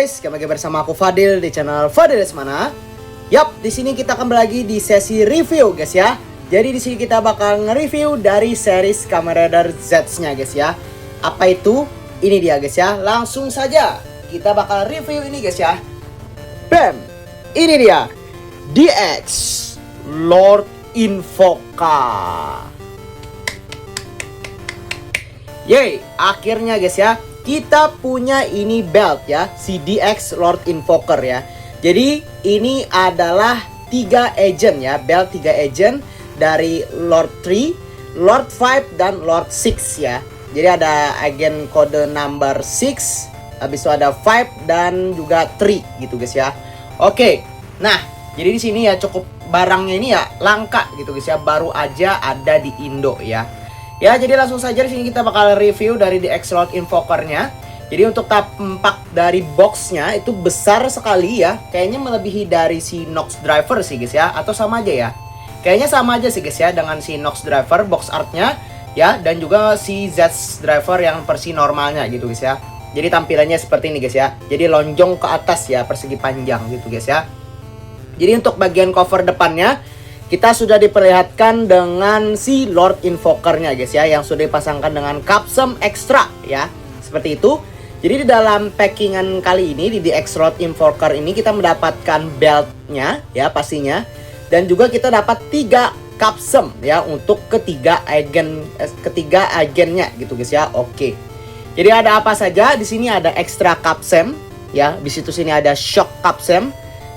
guys, kembali lagi bersama aku Fadil di channel Fadil Lesmana. Yap, di sini kita kembali lagi di sesi review guys ya. Jadi di sini kita bakal nge-review dari series Kamen Rider Z-nya guys ya. Apa itu? Ini dia guys ya. Langsung saja kita bakal review ini guys ya. Bam! Ini dia DX Lord Invoca. Yeay, akhirnya guys ya kita punya ini belt ya, si DX Lord Invoker ya. Jadi ini adalah 3 agent ya, belt 3 agent dari Lord 3, Lord 5 dan Lord 6 ya. Jadi ada agen kode number 6, habis itu ada 5 dan juga 3 gitu guys ya. Oke. Nah, jadi di sini ya cukup barangnya ini ya langka gitu guys ya, baru aja ada di Indo ya. Ya, jadi langsung saja di sini kita bakal review dari DX Lord Invoker-nya. Jadi untuk tampak dari boxnya itu besar sekali ya. Kayaknya melebihi dari si Nox Driver sih guys ya. Atau sama aja ya. Kayaknya sama aja sih guys ya dengan si Nox Driver box artnya ya. Dan juga si Z Driver yang versi normalnya gitu guys ya. Jadi tampilannya seperti ini guys ya. Jadi lonjong ke atas ya, persegi panjang gitu guys ya. Jadi untuk bagian cover depannya kita sudah diperlihatkan dengan si Lord Invoker-nya guys ya, yang sudah dipasangkan dengan Capsem Extra ya. Seperti itu. Jadi di dalam packingan kali ini di DX Lord Invoker ini kita mendapatkan beltnya ya pastinya. Dan juga kita dapat 3 Capsem ya untuk ketiga agennya gitu guys ya. Oke. Jadi ada apa saja? Di sini ada Extra Capsem ya. Di situ sini ada Shock Capsem.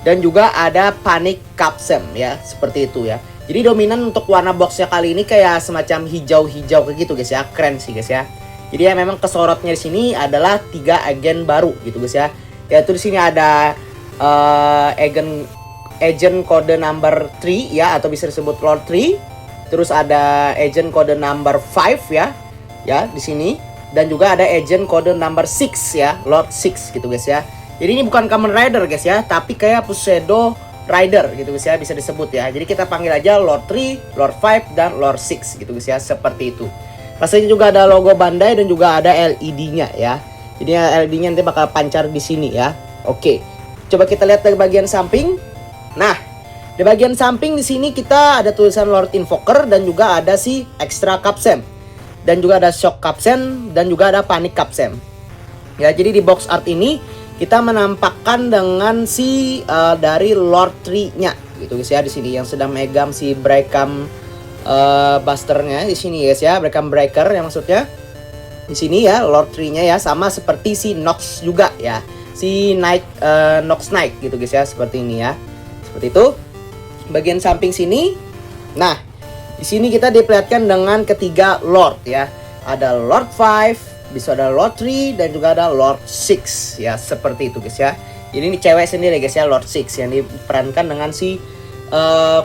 Dan juga ada Panic Capsem ya, seperti itu ya. Jadi dominan untuk warna boxnya kali ini kayak semacam hijau-hijau kayak gitu guys ya. Keren sih guys ya. Jadi ya memang kesorotnya di sini adalah 3 agen baru gitu guys ya. Yaitu di sini ada agent kode number 3 ya, atau bisa disebut Lord 3. Terus ada agent kode number 5 ya. Ya, di sini. Dan juga ada agent kode number 6 ya, Lord 6 gitu guys ya. Jadi ini bukan Kamen Rider guys ya, tapi kayak Pseudo Rider gitu guys ya, bisa disebut ya. Jadi kita panggil aja Lord 3, Lord 5 dan Lord 6 gitu guys ya, seperti itu. Pastinya juga ada logo Bandai dan juga ada LED-nya ya. Jadi LED-nya nanti bakal pancar di sini ya. Oke. Coba kita lihat dari bagian samping. Nah, di bagian samping di sini kita ada tulisan Lord Invoker dan juga ada si Extra Capsem. Dan juga ada Shock Capsem dan juga ada Panic Capsem. Ya, jadi di box art ini kita menampakkan dengan si dari Lord 3-nya gitu guys ya, di sini yang sedang megang si Breakam Buster-nya di sini guys ya, Breakam Breaker yang maksudnya di sini ya, Lord 3-nya ya, sama seperti si Nox juga ya, si Nox Knight gitu guys ya, seperti ini ya, seperti itu. Bagian samping sini, nah di sini kita diperlihatkan dengan ketiga Lord ya, ada Lord 5, bisa ada Lord 3 dan juga ada Lord 6 ya, seperti itu guys ya. Jadi ini cewek sendiri guys ya, Lord 6 yang diperankan dengan si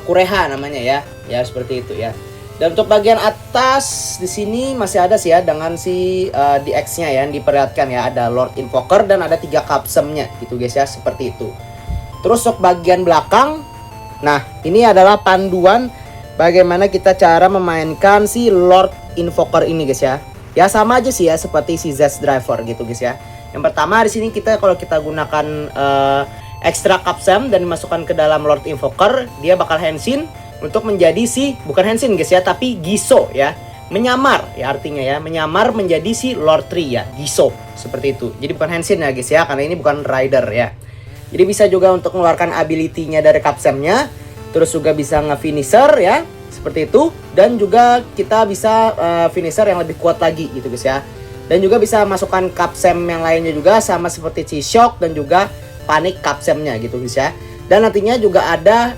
Kureha namanya ya. Ya seperti itu ya. Dan untuk bagian atas di sini masih ada sih ya dengan si DX-nya ya, yang diperlihatkan ya, ada Lord Invoker dan ada 3 Capsem-nya gitu guys ya, seperti itu. Terus untuk bagian belakang, nah ini adalah panduan bagaimana kita cara memainkan si Lord Invoker ini guys ya. Ya sama aja sih ya seperti si Z Driver gitu guys ya. Yang pertama di sini kita kalau kita gunakan Extra Capsem dan dimasukkan ke dalam Lord Invoker, dia bakal Henshin untuk menjadi si, bukan Henshin guys ya, tapi Giso ya. Menyamar ya artinya ya, menyamar menjadi si Lord 3 ya, Giso seperti itu. Jadi bukan Henshin ya guys ya, karena ini bukan Rider ya. Jadi bisa juga untuk mengeluarkan ability-nya dari Capsem-nya, terus juga bisa nge-finisher ya. Seperti itu. Dan juga kita bisa finisher yang lebih kuat lagi gitu guys ya. Dan juga bisa masukkan Capsem yang lainnya juga, sama seperti si Shock dan juga Panic Capsem-nya gitu guys ya. Dan nantinya juga ada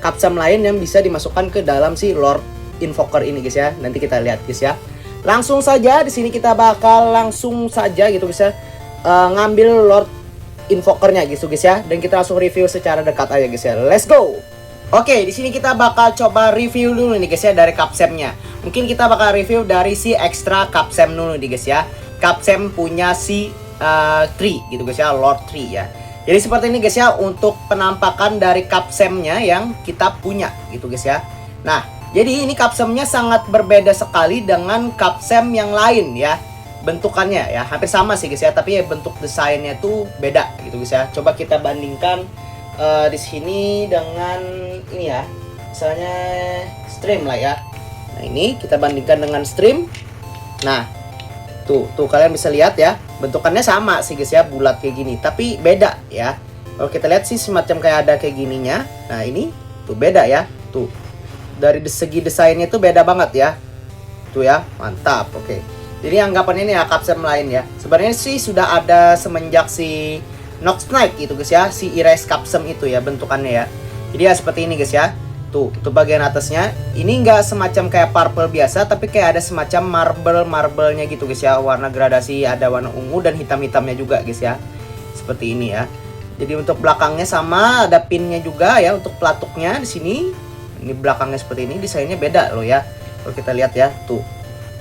Capsem lain yang bisa dimasukkan ke dalam si Lord Invoker ini guys ya. Nanti kita lihat guys ya. Langsung saja di sini kita bakal langsung saja gitu guys ya, ngambil Lord Invoker-nya gitu guys ya. Dan kita langsung review secara dekat aja guys ya. Let's go. Oke, di sini kita bakal coba review dulu nih guys ya dari Capsem-nya. Mungkin kita bakal review dari si Extra Capsem dulu nih guys ya. Capsem punya si 3 gitu guys ya, Lord 3 ya. Jadi seperti ini guys ya untuk penampakan dari Capsem-nya yang kita punya gitu guys ya. Nah, jadi ini Capsem-nya sangat berbeda sekali dengan Capsem yang lain ya. bentukannya ya hampir sama sih guys ya, tapi ya bentuk desainnya tuh beda gitu guys ya. Coba kita bandingkan di sini dengan ini ya, misalnya stream lah ya. Nah ini kita bandingkan dengan stream. Nah tuh kalian bisa lihat ya, bentukannya sama sih guys ya, bulat kayak gini, tapi beda ya. Kalau kita lihat sih semacam kayak ada kayak gininya. Nah ini tuh beda ya, tuh dari segi desainnya tuh beda banget ya. Tuh ya, mantap. Oke. Jadi anggapannya ini ya Capsem lain ya. Sebenarnya sih sudah ada semenjak si Nox Knight gitu guys ya, si Erase Capsem itu ya bentukannya ya. Jadi ya seperti ini guys ya. Tuh bagian atasnya. Ini nggak semacam kayak purple biasa, tapi kayak ada semacam marble-marblenya gitu guys ya. Warna gradasi, ada warna ungu dan hitam-hitamnya juga guys ya. Seperti ini ya. Jadi untuk belakangnya sama, ada pinnya juga ya untuk pelatuknya di sini. Ini belakangnya seperti ini, desainnya beda loh ya. Kalau kita lihat ya, tuh.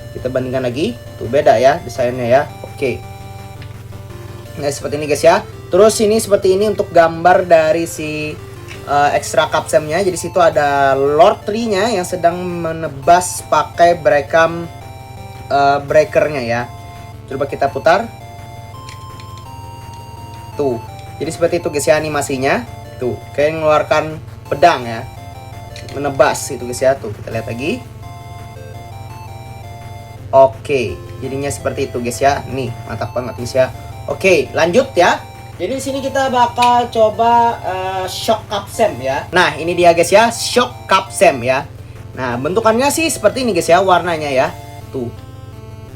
Kita bandingkan lagi, tuh beda ya desainnya ya. Oke. Nah, seperti ini guys ya. Terus ini seperti ini untuk gambar dari si extra Capsemnya. Jadi situ ada Lord Tree-nya yang sedang menebas pakai Breakam breakernya ya. Coba kita putar. Tuh. Jadi seperti itu guys ya animasinya. Tuh, kayak mengeluarkan pedang ya. Menebas itu guys ya. Tuh, kita lihat lagi. Oke, jadinya seperti itu guys ya. Nih, mantap banget guys ya. Oke, lanjut ya. Jadi di sini kita bakal coba Shock Capsem ya. Nah, ini dia guys ya, Shock Capsem ya. Nah, bentukannya sih seperti ini guys ya, warnanya ya. Tuh.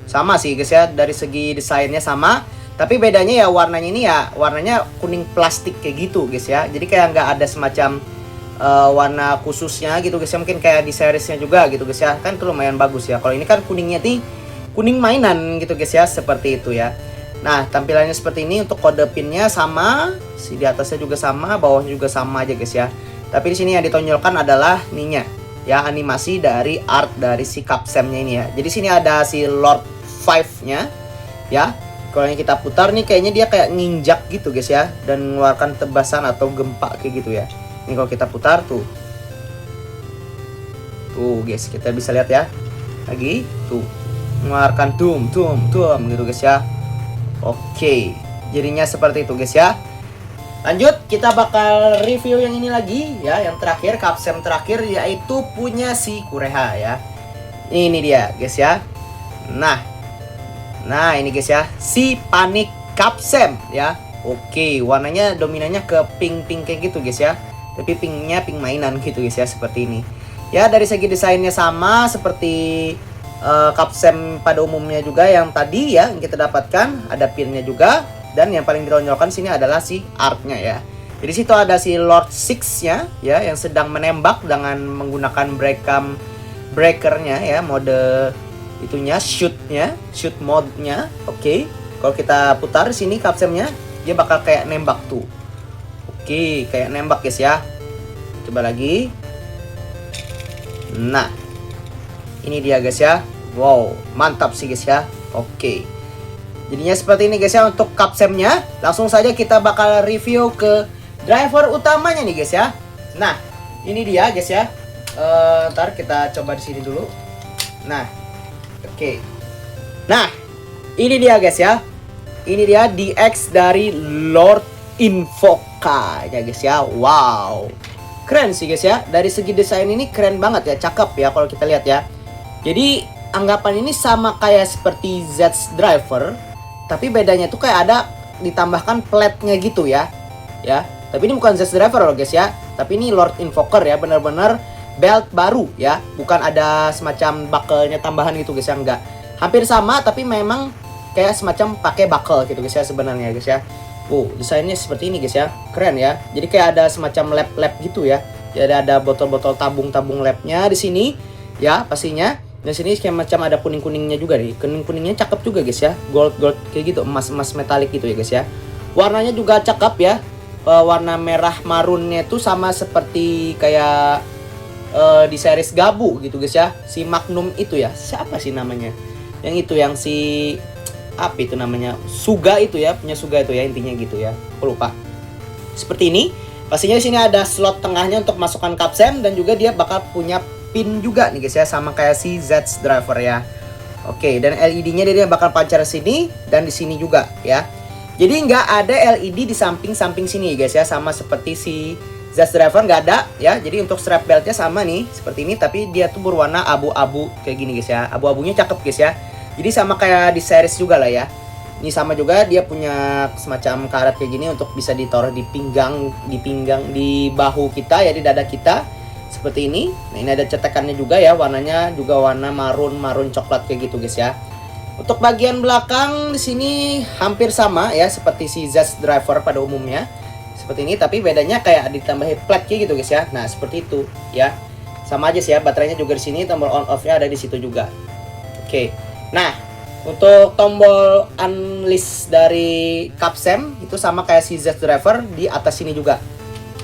Sama sih guys ya, dari segi desainnya sama. Tapi bedanya ya warnanya ini ya, warnanya kuning plastik kayak gitu guys ya. Jadi kayak nggak ada semacam warna khususnya gitu guys ya. Mungkin kayak di seriesnya juga gitu guys ya. Kan itu lumayan bagus ya. Kalau ini kan kuningnya nih kuning mainan gitu guys ya. Seperti itu ya. Nah tampilannya seperti ini. Untuk kode pinnya sama. Si di atasnya juga sama. Bawahnya juga sama aja guys ya. Tapi di sini yang ditonjolkan adalah ininya ya, animasi dari art dari si Capsemnya ini ya. Jadi sini ada si Lord 5 nya ya. Kalau yang kita putar nih kayaknya dia kayak nginjak gitu guys ya. Dan mengeluarkan tebasan atau gempa kayak gitu ya. Ini kalau kita putar tuh. Tuh guys, kita bisa lihat ya. Lagi tuh. Mengeluarkan tum gitu guys ya. Oke. Jadinya seperti itu guys ya. Lanjut, kita bakal review yang ini lagi ya. Yang terakhir, Capsem terakhir, yaitu punya si Kureha ya. Ini dia guys ya. Nah ini guys ya, si Panic Capsem ya. Oke, warnanya dominannya ke pink kayak gitu guys ya. Tapi pinknya pink mainan gitu guys ya, seperti ini. Ya dari segi desainnya sama seperti Capsem pada umumnya juga yang tadi ya yang kita dapatkan. Ada pinnya juga. Dan yang paling ditonjolkan sini adalah si artnya ya. Jadi situ ada si Lord 6-nya ya yang sedang menembak dengan menggunakan Breakam breakernya ya, mode itunya, shoot mode-nya. Oke. Kalau kita putar sini Capsemnya, dia bakal kayak nembak tuh. Oke, kayak nembak guys ya. Coba lagi. Nah. Ini dia guys ya. Wow, mantap sih guys ya. Oke. Jadinya seperti ini guys ya untuk Capsemnya. Langsung saja kita bakal review ke driver utamanya nih guys ya. Nah, ini dia guys ya. Ntar kita coba di sini dulu. Nah. Oke. Nah, ini dia guys ya. Ini dia DX dari Lord Invoca ya guys ya. Wow. Keren sih guys ya. Dari segi desain ini keren banget ya, cakep ya kalau kita lihat ya. Jadi anggapan ini sama kayak seperti Zed's Driver, tapi bedanya tuh kayak ada ditambahkan plate-nya gitu ya. Ya. Tapi ini bukan Zed's Driver loh guys ya. Tapi ini Lord Invoker ya, bener-bener belt baru ya, bukan ada semacam buckle-nya tambahan gitu guys ya, enggak. Hampir sama tapi memang kayak semacam pakai buckle gitu guys ya sebenarnya guys ya. Desainnya seperti ini guys ya. Keren ya. Jadi kayak ada semacam lap gitu ya. Jadi ada botol-botol tabung lapnya di sini ya pastinya. Dan sini kayak macam ada kuning-kuningnya juga nih. Kuning-kuningnya cakep juga guys ya. Gold kayak gitu, emas metalik gitu ya guys ya. Warnanya juga cakep ya. Warna merah marunnya itu sama seperti kayak di series Gabu gitu guys ya. Si Magnum itu ya, siapa sih namanya? Yang itu yang si apa itu namanya? Suga itu ya, punya Suga itu ya, intinya gitu ya. Aku lupa. Seperti ini. Pastinya di sini ada slot tengahnya untuk masukkan Capsem dan juga dia bakal punya pin juga nih guys ya, sama kayak si Zed's Driver ya. Oke, dan LED-nya dia bakal pancar sini dan di sini juga ya. Jadi nggak ada LED di samping-samping sini guys ya, sama seperti si Zest Driver nggak ada ya. Jadi untuk strap beltnya sama nih seperti ini, tapi dia tuh berwarna abu-abu kayak gini guys ya. Abu-abunya cakep guys ya. Jadi sama kayak di series juga lah ya. Ini sama juga, dia punya semacam karet kayak gini untuk bisa ditaruh di pinggang, di bahu kita ya, di dada kita seperti ini. Nah, ini ada cetakannya juga ya, warnanya juga warna marun coklat kayak gitu guys ya. Untuk bagian belakang di sini hampir sama ya seperti si Zest Driver pada umumnya. Seperti ini, tapi bedanya kayak ditambahin plat kayak gitu guys ya. Nah, seperti itu ya. Sama aja sih ya, baterainya juga di sini, tombol on off-nya ada di situ juga. Oke. Nah, untuk tombol unleash dari Capsem itu sama kayak si Zest Driver, di atas sini juga.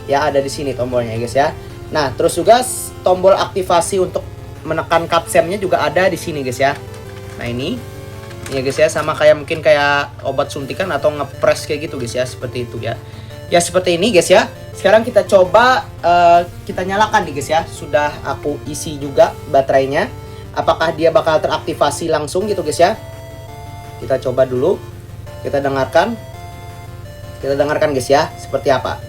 Ya, ada di sini tombolnya guys ya. Nah, terus juga tombol aktivasi untuk menekan Capsemnya juga ada di sini guys ya. Nah, ini ya guys ya, sama kayak mungkin kayak obat suntikan atau ngepres kayak gitu guys ya, seperti itu ya. Ya seperti ini guys ya. Sekarang kita coba kita nyalakan nih guys ya. Sudah aku isi juga baterainya. Apakah dia bakal teraktivasi langsung gitu guys ya. Kita coba dulu. Kita dengarkan. Kita dengarkan guys ya, seperti apa.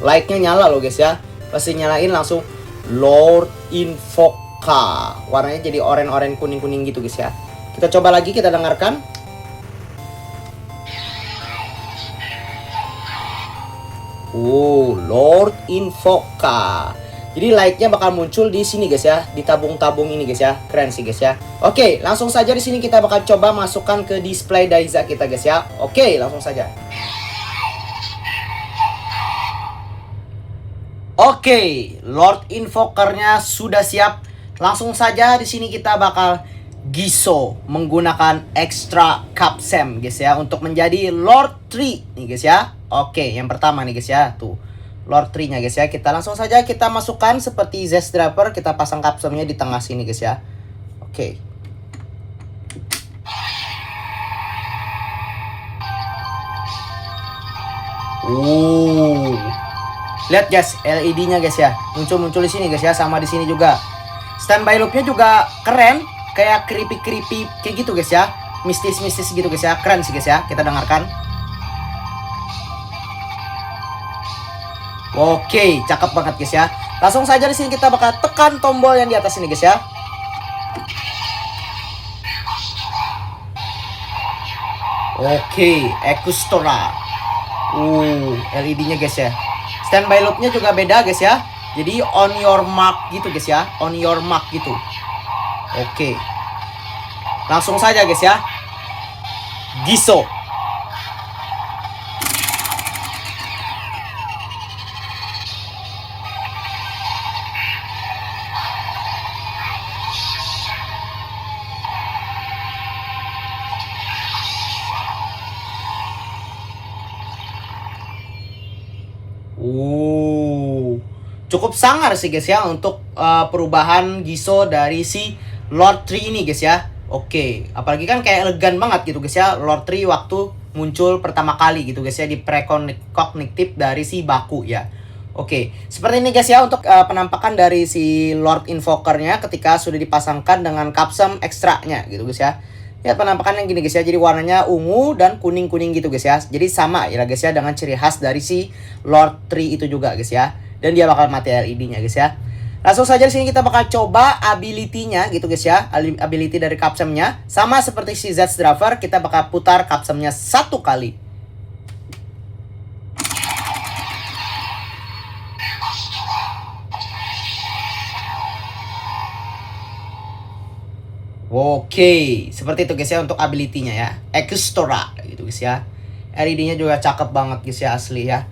Light-nya nyala loh guys ya. Pasti nyalain langsung Lord Invoca. Warnanya jadi oranye-oranye kuning-kuning gitu guys ya. Kita coba lagi, kita dengarkan. Lord Invoca. Jadi light-nya bakal muncul di sini guys ya, di tabung-tabung ini guys ya. Keren sih guys ya. Oke, langsung saja di sini kita bakal coba masukkan ke display Daiza kita guys ya. Oke, langsung saja. Oke, Lord Invoker-nya sudah siap. Langsung saja di sini kita bakal Giso menggunakan extra Capsem guys ya, untuk menjadi Lord 3 nih guys ya. Oke, yang pertama nih guys ya, tuh Lord 3 nya guys ya. Kita langsung saja kita masukkan seperti Zest Driver, kita pasang Capsemnya di tengah sini guys ya. Oke. Lihat guys, LED-nya guys ya, muncul di sini guys ya, sama di sini juga. Standby loop-nya juga keren, kayak creepy kayak gitu guys ya, mistis gitu guys ya, keren sih guys ya. Kita dengarkan. Oke, cakep banget guys ya. Langsung saja di sini kita bakal tekan tombol yang di atas ini guys ya. Oke, Ekustora. LED-nya guys ya. Standby loop-nya juga beda guys ya. Jadi on your mark gitu guys ya, on your mark gitu. Oke. Langsung saja guys ya. Giso. Cukup sangar sih guys ya untuk perubahan Giso dari si Lord 3 ini guys ya. Oke, apalagi kan kayak elegan banget gitu guys ya, Lord 3 waktu muncul pertama kali gitu guys ya, di precognitive dari si Baku ya. Oke, seperti ini guys ya untuk penampakan dari si Lord Invoker-nya ketika sudah dipasangkan dengan Capsem ekstra-nya gitu guys ya. Ya, penampakannya gini guys ya, jadi warnanya ungu dan kuning-kuning gitu guys ya. Jadi sama ya guys ya dengan ciri khas dari si Lord 3 itu juga guys ya. Dan dia bakal mati LED-nya guys ya. Langsung saja di sini kita bakal coba ability-nya gitu guys ya. Ability dari Capsem-nya sama seperti si Zest Driver, kita bakal putar Capsem-nya 1 kali. Oke, seperti itu guys ya untuk ability-nya ya. Ekustora gitu guys ya. LED-nya juga cakep banget guys ya, asli ya.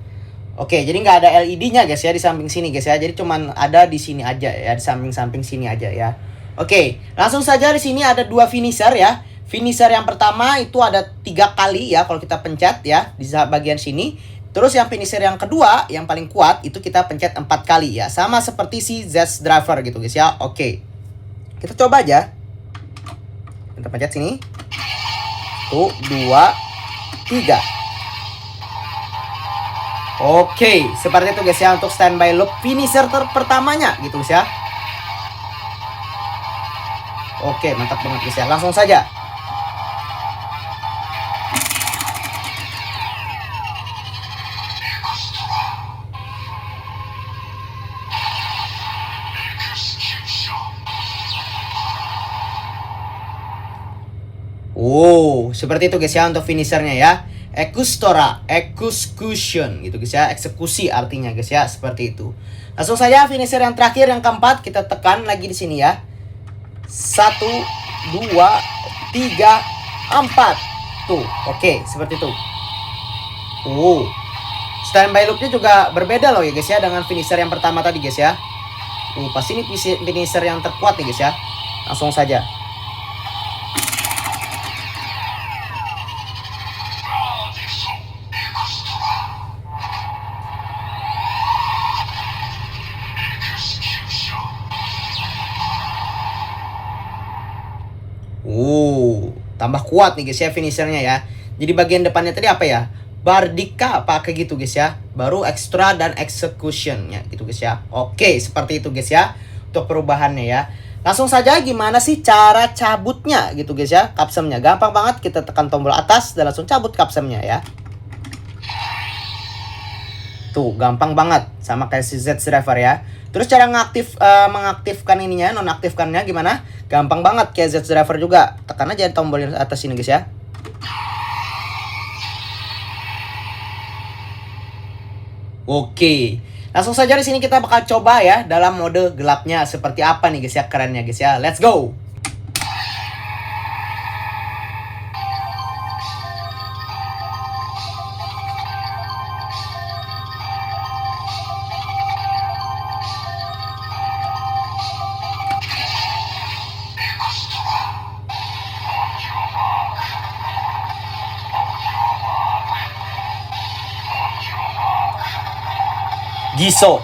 Oke, jadi nggak ada LED-nya guys ya di samping sini guys ya. Jadi cuman ada di sini aja ya, di samping-samping sini aja ya. Oke, langsung saja di sini ada 2 finisher ya. Finisher yang pertama itu ada 3 kali ya kalau kita pencet ya di bagian sini. Terus yang finisher yang kedua yang paling kuat itu kita pencet 4 kali ya. Sama seperti si Zest Driver gitu guys ya. Oke. Kita coba aja. Kita pencet sini. 1, 2, 3. Oke, seperti itu guys ya untuk standby loop finisher pertamanya gitu guys ya. Oke, mantap banget guys ya. Langsung saja. Seperti itu guys ya untuk finishernya ya. Execution gitu guys ya. Eksekusi artinya guys ya, seperti itu. Langsung saja finisher yang terakhir, yang keempat, kita tekan lagi di sini ya. 1 2 3 4. Tuh, oke, seperti itu. Standby loopnya juga berbeda loh ya guys ya dengan finisher yang pertama tadi guys ya. Pasti ini finisher yang terkuat nih guys ya. Langsung saja. Tambah kuat nih guys ya finishernya ya. Jadi bagian depannya tadi apa ya? Bardika apa kayak gitu guys ya. Baru extra dan executionnya gitu guys ya. Oke, seperti itu guys ya untuk perubahannya ya. Langsung saja gimana sih cara cabutnya gitu guys ya. Capsumnya gampang banget, kita tekan tombol atas dan langsung cabut capsumnya ya. Tuh, gampang banget sama kayak si Z driver ya. Terus cara mengaktifkan ininya, nonaktifkannya gimana? Gampang banget kayak Z driver juga. Tekan aja tombol yang atas ini guys ya. Oke. Langsung saja di sini kita bakal coba ya dalam mode gelapnya seperti apa nih guys ya, kerennya guys ya. Let's go. Giso.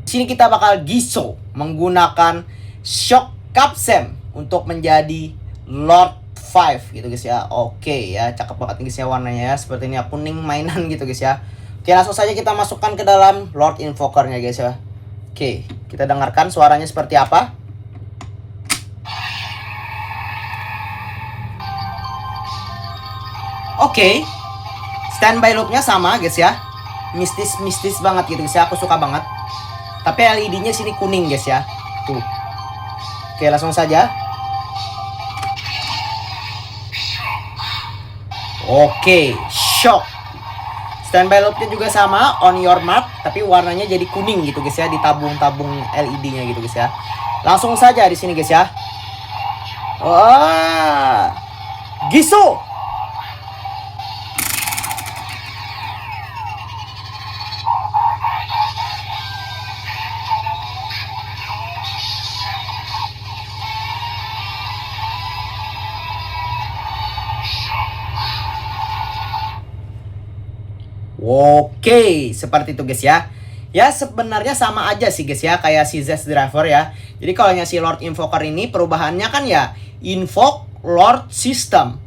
Sini kita bakal giso menggunakan shock capsem untuk menjadi Lord 5 gitu guys ya. Oke ya, cakep banget nih guys ya warnanya ya. Seperti ini ya, kuning mainan gitu guys ya. Oke, langsung saja kita masukkan ke dalam Lord Invoker-nya guys ya. Oke, kita dengarkan suaranya seperti apa. Oke, standby loop-nya sama guys ya. Mistis banget gitu guys ya, aku suka banget. Tapi LED-nya sini kuning guys ya. Tuh. Oke, langsung saja. Oke, shock. Standby loop-nya juga sama, on your mark, tapi warnanya jadi kuning gitu guys ya, di tabung-tabung LED-nya gitu guys ya. Langsung saja di sini guys ya. Wah. Giso. Oke, seperti itu guys ya. Ya sebenarnya sama aja sih guys ya, kayak si Z driver ya. Jadi kalau si Lord Invoker ini perubahannya kan ya Invoke Lord System.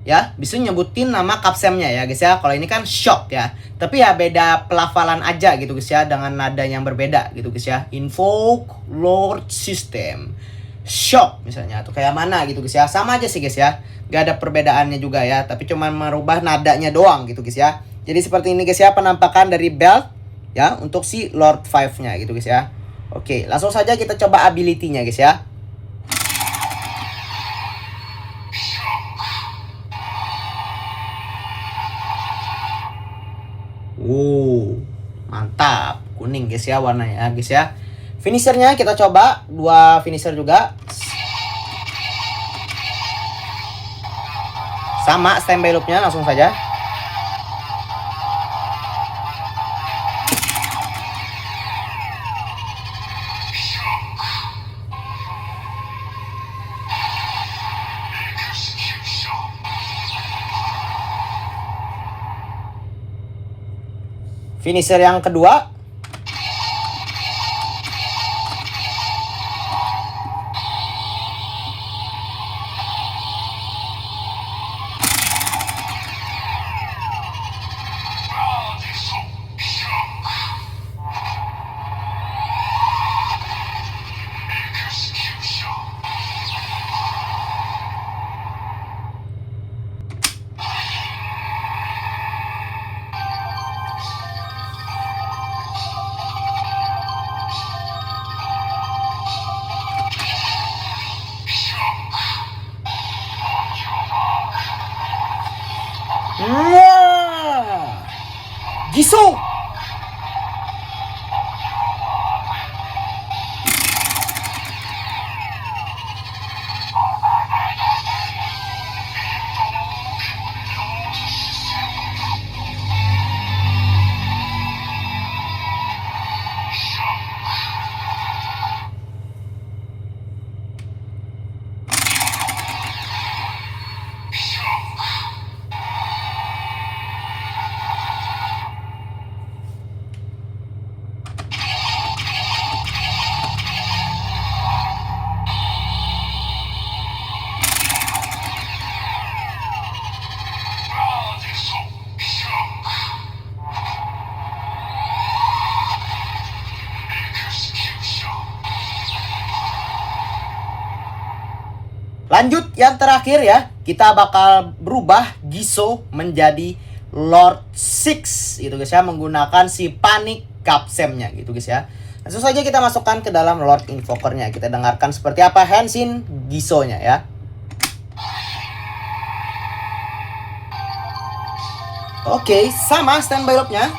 Ya, bisa nyebutin nama capsemnya ya guys ya. Kalau ini kan shock ya. Tapi ya beda pelafalan aja gitu guys ya, dengan nada yang berbeda gitu guys ya. Invoke Lord System. Shock misalnya atau kayak mana gitu guys ya. Sama aja sih guys ya. Gak ada perbedaannya juga ya, tapi cuma merubah nadanya doang gitu guys ya. Jadi seperti ini guys ya penampakan dari belt ya untuk si Lord 5-nya gitu guys ya. Oke, langsung saja kita coba ability-nya guys ya. Mantap. Kuning guys ya warnanya guys ya. Finishernya kita coba 2 finisher juga. Sama standby loopnya langsung saja. Finisher yang kedua. Giso. Lanjut yang terakhir ya, kita bakal berubah Giso menjadi Lord Six gitu guys ya, menggunakan si Panic Capsem-nya gitu guys ya. Langsung saja kita masukkan ke dalam Lord Invoker-nya. Kita dengarkan seperti apa Henshin Giso-nya ya. Oke, sama standby loop-nya.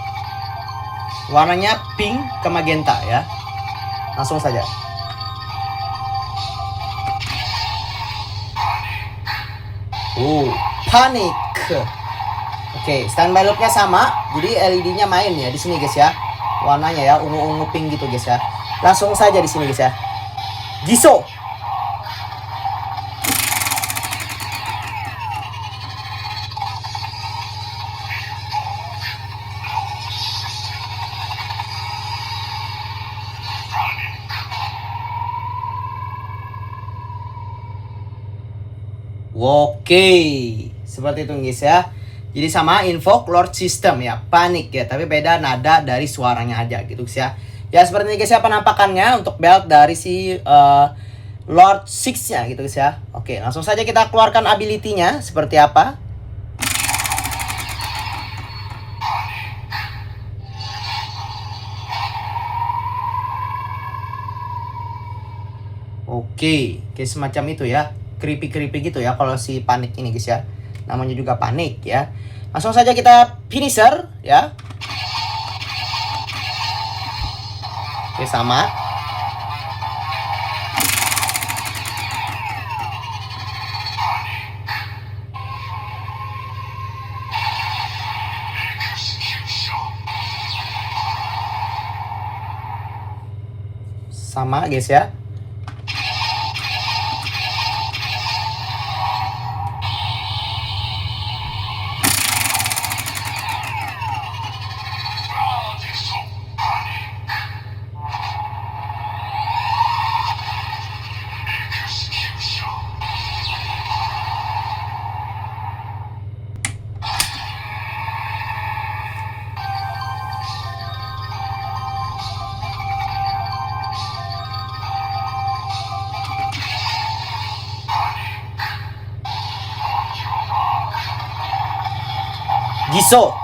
Warnanya pink ke magenta ya. Langsung saja. Panik. Oke, standby loop-nya sama. Jadi LED-nya main ya di sini guys ya. Warnanya ya ungu-ungu pink gitu guys ya. Langsung saja di sini guys ya. Giso. Oke, seperti itu guys ya. Jadi sama invoke Lord System ya, panik ya, tapi beda nada dari suaranya aja gitu guys ya. Ya seperti ini guys ya penampakannya untuk belt dari si Lord Six nya gitu guys ya. Oke, langsung saja kita keluarkan ability-nya seperti apa. Oke, kayak semacam itu ya. Creepy gitu ya kalau si panik ini guys ya. Namanya juga panik ya. Langsung saja kita finisher ya. Oke, sama. Sama guys ya. Giso.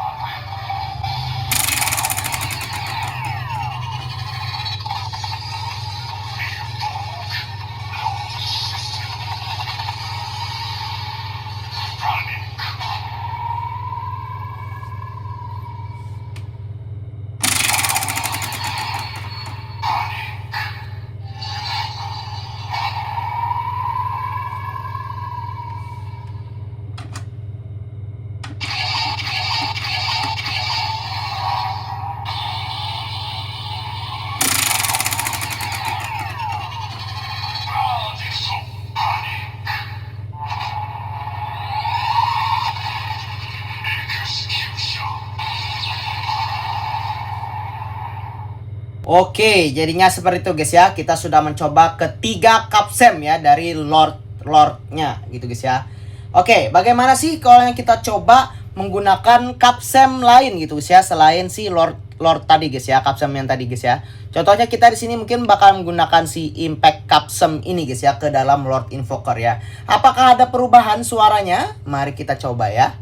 Oke, jadinya seperti itu guys ya. Kita sudah mencoba ketiga capsem ya dari Lordnya gitu guys ya. Oke, bagaimana sih kalau yang kita coba menggunakan capsem lain gitu guys ya, selain si Lord tadi guys ya, capsem yang tadi guys ya. Contohnya kita di sini mungkin bakal menggunakan si Impact capsem ini guys ya ke dalam Lord Invoker ya. Apakah ada perubahan suaranya? Mari kita coba ya.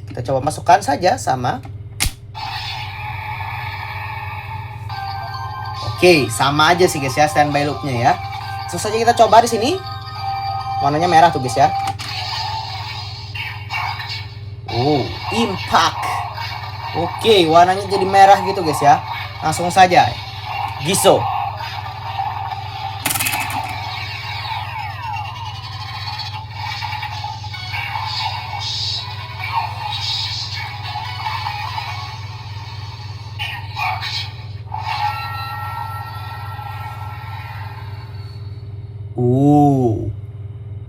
Kita coba masukkan saja sama. Oke, sama aja sih guys ya standby loopnya ya. Langsung saja kita coba di sini. Warnanya merah tuh guys ya. Impact. Oke, warnanya jadi merah gitu guys ya. Langsung saja. Giso.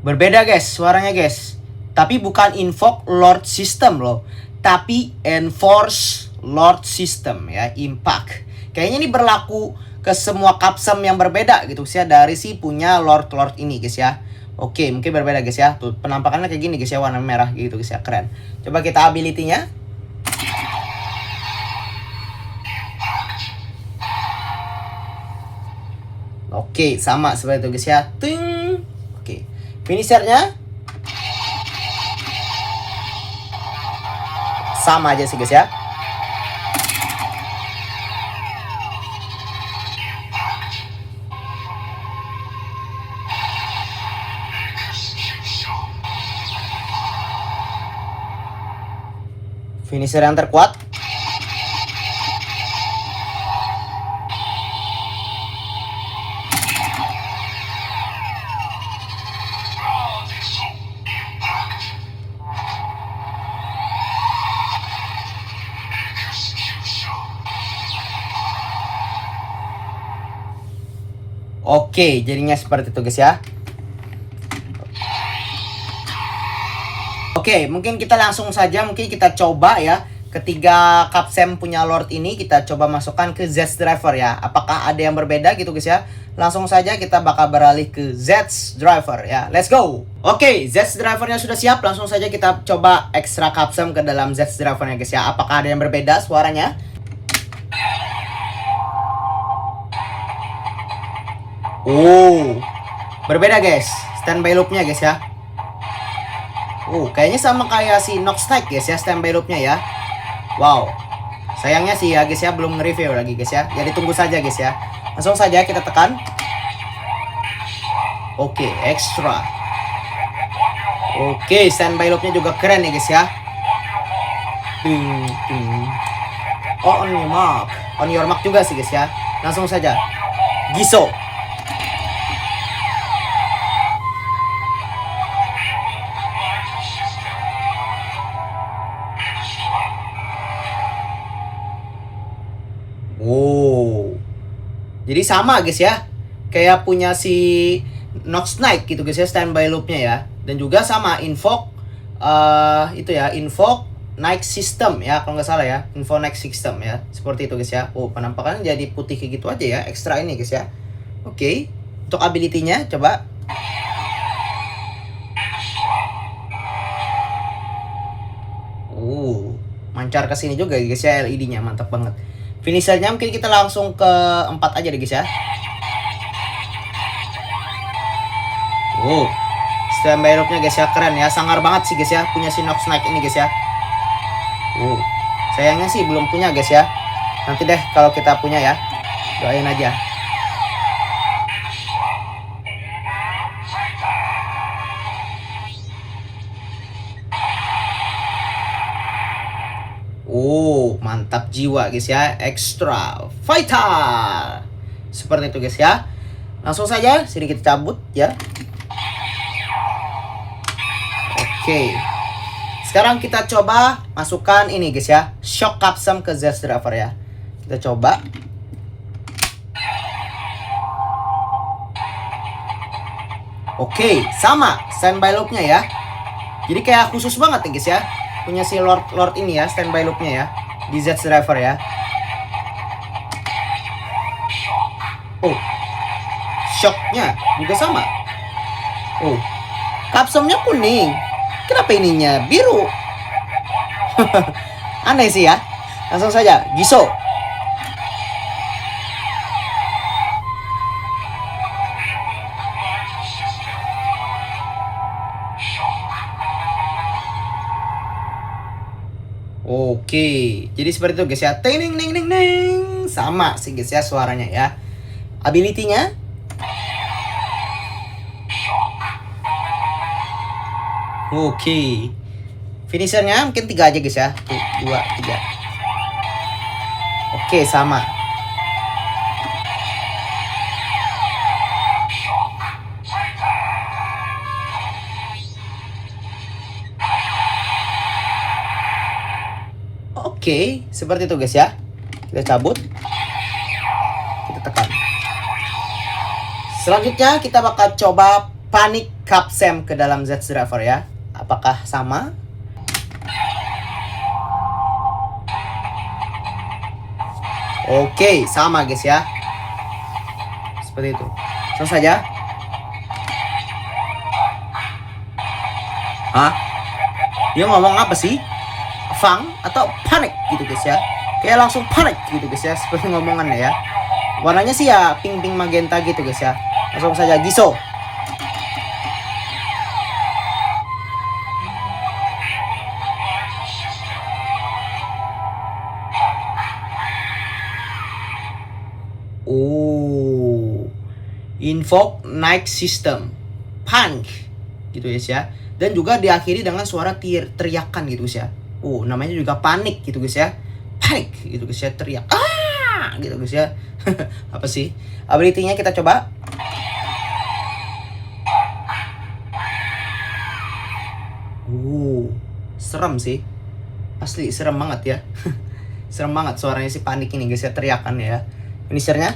Berbeda guys suaranya guys. Tapi bukan Invoke Lord System loh, tapi Enforce Lord System ya, Impact. Kayaknya ini berlaku ke semua capsem yang berbeda gitu sih ya, dari si punya Lord ini guys ya. Oke, mungkin berbeda guys ya. Tuh penampakannya kayak gini guys ya, warna merah gitu guys ya, keren. Coba kita ability-nya. Oke, sama seperti itu guys ya. Ting. Oke. Finishernya sama aja sih guys ya. Finisher yang terkuat. Oke, jadinya seperti itu guys ya. Oke, mungkin kita langsung saja, mungkin kita coba ya. Ketiga capsem punya Lord ini kita coba masukkan ke Z Driver ya. Apakah ada yang berbeda gitu guys ya. Langsung saja kita bakal beralih ke Z Driver ya. Let's go. Oke, Z Drivernya sudah siap. Langsung saja kita coba ekstra capsem ke dalam Z Drivernya guys ya. Apakah ada yang berbeda suaranya? Berbeda guys, standby loopnya guys ya. Kayaknya sama kayak si Nox Knight guys ya, standby loopnya ya. Wow, sayangnya sih ya guys ya, belum nge-review lagi guys ya. Jadi tunggu saja guys ya. Langsung saja kita tekan. Oke, extra. Oke, standby loopnya juga keren nih guys ya. On your mark. On your mark juga sih guys ya. Langsung saja. Giso. Jadi sama guys ya, kayak punya si Nox Knight gitu guys ya, standby loopnya ya. Dan juga sama Invoke itu ya, Invoke Night System ya, kalau nggak salah ya, Invoke Night System ya, seperti itu guys ya. Penampakannya jadi putih kayak gitu aja ya, ekstra ini guys ya. Oke, untuk ability-nya coba. Mancar ke sini juga guys ya, LED-nya mantap banget. Finishernya mungkin kita langsung ke 4 aja deh guys ya. Standby loopnya guys ya, keren ya, sangar banget sih guys ya, punya si Nox Knight ini guys ya. Sayangnya sih belum punya guys ya. Nanti deh kalau kita punya ya, doain aja. Mantap jiwa guys ya, extra fighter. Seperti itu guys ya. Langsung saja sini kita cabut ya. Oke. Sekarang kita coba masukkan ini guys ya, shock capsem ke Z Driver ya. Kita coba. Oke, sama standby loopnya ya. Jadi kayak khusus banget nih guys ya, punya si Lord ini ya, standby loopnya ya, di Z Driver ya. Oh, shocknya juga sama. Oh, kapsomnya kuning. Kenapa ininya biru? Aneh sih ya. Langsung saja, Giso. Oke, jadi seperti itu guys ya. Ting ning ning ning ning. Sama sih guys ya suaranya ya. Ability-nya oke. Finishernya mungkin 3 aja guys ya. 1, 2, 3. Oke, sama. Oke, seperti itu guys ya. Kita cabut. Kita tekan. Selanjutnya kita bakal coba Panic Capsem ke dalam Z Driver ya. Apakah sama? Oke, sama guys ya. Seperti itu. Langsung saja. Hah? Dia ngomong apa sih? Fang atau panik gitu guys ya. Kayak langsung panik gitu guys ya. Seperti ngomongannya ya. Warnanya sih ya pink-pink magenta gitu guys ya. Langsung saja Giso. Oh, Invoke Night System Punk gitu guys ya. Dan juga diakhiri dengan suara teriakan gitu guys ya. Oh, namanya juga panik gitu guys ya. Panik gitu guys ya, teriak. Ah, gitu guys ya. Apa sih? Ability-nya kita coba. Serem sih. Asli serem banget ya. Serem banget suaranya si panik ini guys ya, teriakan ya. Finishernya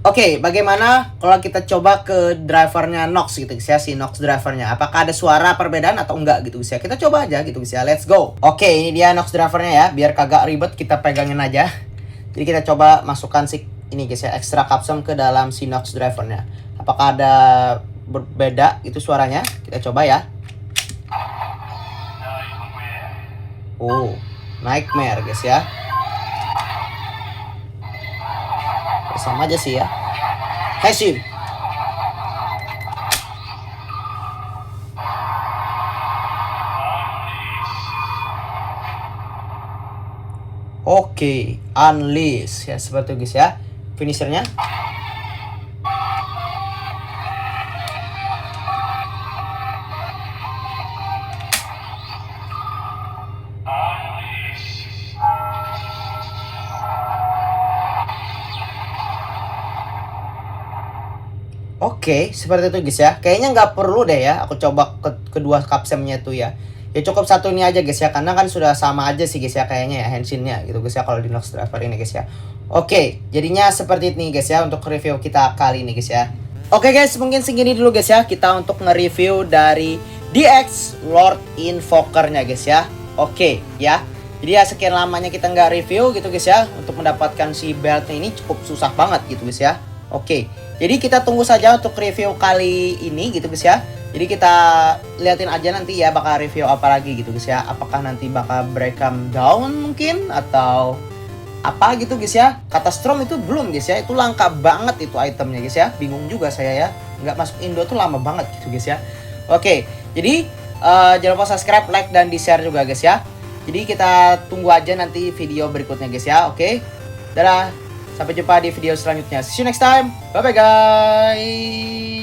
Oke, bagaimana kalau kita coba ke drivernya Nox gitu guys ya, si Nox drivernya. Apakah ada suara perbedaan atau enggak gitu guys ya. Kita coba aja gitu guys ya, let's go. Oke, ini dia Nox drivernya ya, biar kagak ribet kita pegangin aja. Jadi kita coba masukkan si ini guys ya, extra capsule ke dalam si Nox drivernya. Apakah ada berbeda itu suaranya? Kita coba ya. Oh, Nightmare guys ya. Sama aja sih ya. Hashim. Oke, Unleash ya, seperti itu guys ya. Finishernya Oke, seperti itu guys ya. Kayaknya nggak perlu deh ya aku coba kedua kapsemnya tuh ya. Ya cukup satu ini aja guys ya, karena kan sudah sama aja sih guys ya kayaknya ya Henshin-nya gitu guys ya kalau di Nox Driver ini guys ya. Oke, jadinya seperti ini guys ya untuk review kita kali ini guys ya. Oke guys, mungkin segini dulu guys ya kita untuk nge-review dari DX Lord Invoker-nya guys ya. Oke ya. Jadi ya sekian lamanya kita nggak review gitu guys ya. Untuk mendapatkan si beltnya ini cukup susah banget gitu guys ya. Oke, jadi kita tunggu saja untuk review kali ini gitu guys ya. Jadi kita liatin aja nanti ya bakal review apa lagi gitu guys ya. Apakah nanti bakal breakdown down mungkin atau apa gitu guys ya. Kata Strom itu belum guys ya. Itu langka banget itu itemnya guys ya. Bingung juga saya ya. Nggak masuk Indo tuh lama banget gitu guys ya. Oke, jadi jangan lupa subscribe, like, dan di-share juga guys ya. Jadi kita tunggu aja nanti video berikutnya guys ya. Oke, dadah. Sampai jumpa di video selanjutnya. See you next time. Bye bye guys.